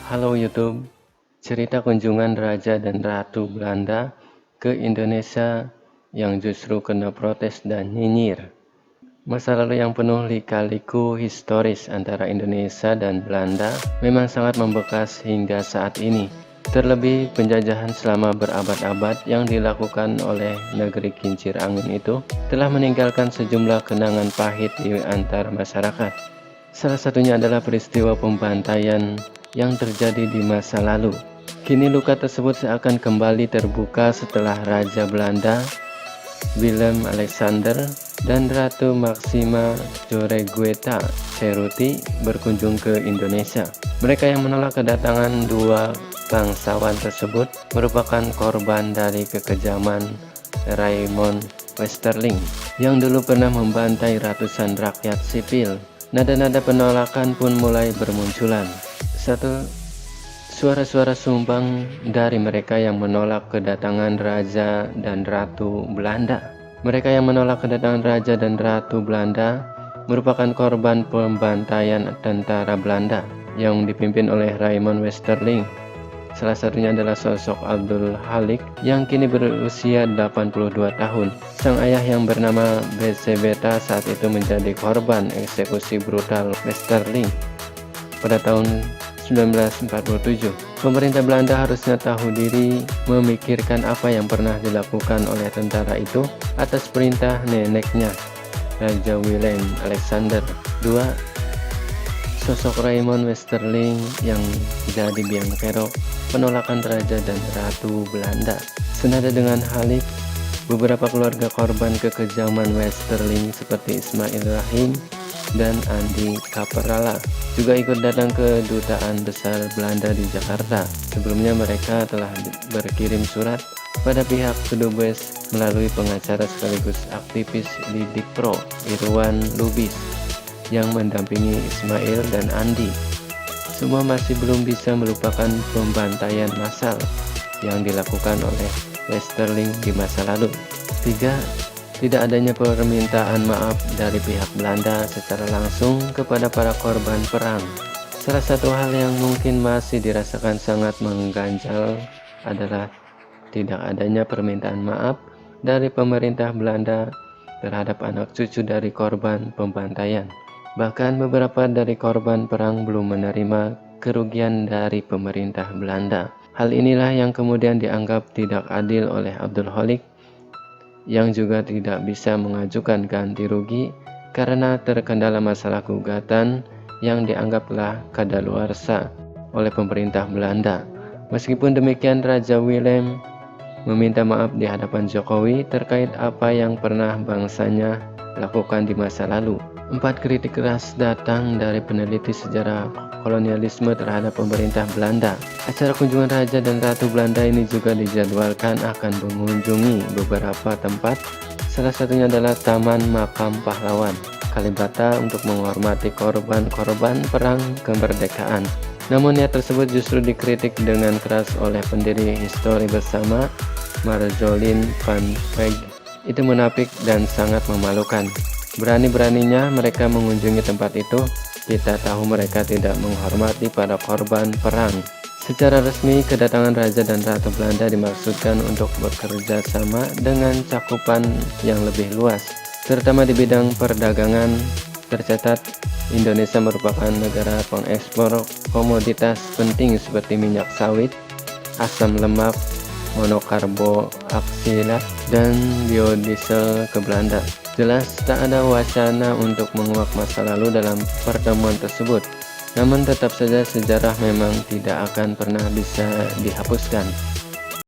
Halo YouTube, cerita kunjungan Raja dan Ratu Belanda ke Indonesia yang justru kena protes dan nyinyir. Masa lalu yang penuh lika-liku historis antara Indonesia dan Belanda memang sangat membekas hingga saat ini. Terlebih penjajahan selama berabad-abad yang dilakukan oleh negeri kincir angin itu telah meninggalkan sejumlah kenangan pahit di antara masyarakat. Salah satunya adalah peristiwa pembantaian yang terjadi di masa lalu. Kini luka tersebut seakan kembali terbuka setelah Raja Belanda Willem-Alexander dan Ratu Maxima Djorgeuita Cerruti berkunjung ke Indonesia. Mereka yang menolak kedatangan dua bangsawan tersebut merupakan korban dari kekejaman Raymond Westerling yang dulu pernah membantai ratusan rakyat sipil. Nada-nada penolakan pun mulai bermunculan. Suara-suara sumbang dari mereka yang menolak kedatangan Raja dan Ratu Belanda. Mereka yang menolak kedatangan Raja dan Ratu Belanda merupakan korban pembantaian tentara Belanda yang dipimpin oleh Raymond Westerling. Salah satunya adalah sosok Abdul Halik yang kini berusia 82 tahun. Sang ayah yang bernama Bezebeta saat itu menjadi korban eksekusi brutal Westerling pada tahun 1947. Pemerintah Belanda harusnya tahu diri, memikirkan apa yang pernah dilakukan oleh tentara itu atas perintah neneknya, Raja Willem-Alexander II. Sosok Raymond Westerling yang jadi biang kerok penolakan Raja dan Ratu Belanda. Senada dengan Halik, beberapa keluarga korban kekejaman Westerling seperti Ismail Rahim dan Andi Caperala juga ikut datang ke Dutaan Besar Belanda di Jakarta. Sebelumnya mereka telah berkirim surat pada pihak kedubes melalui pengacara sekaligus aktivis di Dikpro, Irwan Lubis, yang mendampingi Ismail dan Andi. Semua masih belum bisa melupakan pembantaian massal yang dilakukan oleh Westerling di masa lalu. 3. Tidak adanya permintaan maaf dari pihak Belanda secara langsung kepada para korban perang. Salah satu hal yang mungkin masih dirasakan sangat mengganjal adalah tidak adanya permintaan maaf dari pemerintah Belanda terhadap anak cucu dari korban pembantaian. Bahkan beberapa dari korban perang belum menerima kerugian dari pemerintah Belanda. Hal inilah yang kemudian dianggap tidak adil oleh Abdul Halik, yang juga tidak bisa mengajukan ganti rugi karena terkendala masalah gugatan yang dianggaplah kadaluarsa oleh pemerintah Belanda. Meskipun demikian, Raja Willem meminta maaf di hadapan Jokowi terkait apa yang pernah bangsanya lakukan di masa lalu. 4. Kritik keras datang dari peneliti sejarah kolonialisme terhadap pemerintah Belanda. Acara kunjungan Raja dan Ratu Belanda ini juga dijadwalkan akan mengunjungi beberapa tempat. Salah satunya adalah Taman Makam Pahlawan Kalibata untuk menghormati korban-korban perang kemerdekaan. Namun niat tersebut justru dikritik dengan keras oleh pendiri Histori Bersama, Marjolein van Wyk. Itu munafik dan sangat memalukan. Berani-beraninya mereka mengunjungi tempat itu. Kita tahu mereka tidak menghormati para korban perang. Secara resmi, kedatangan Raja dan Ratu Belanda dimaksudkan untuk bekerja sama dengan cakupan yang lebih luas, terutama di bidang perdagangan. Tercatat, Indonesia merupakan negara pengekspor komoditas penting seperti minyak sawit, asam lemak, monokarboaksilat, dan biodiesel ke Belanda. Jelas tak ada wacana untuk menguak masa lalu dalam pertemuan tersebut. Namun tetap saja sejarah memang tidak akan pernah bisa dihapuskan.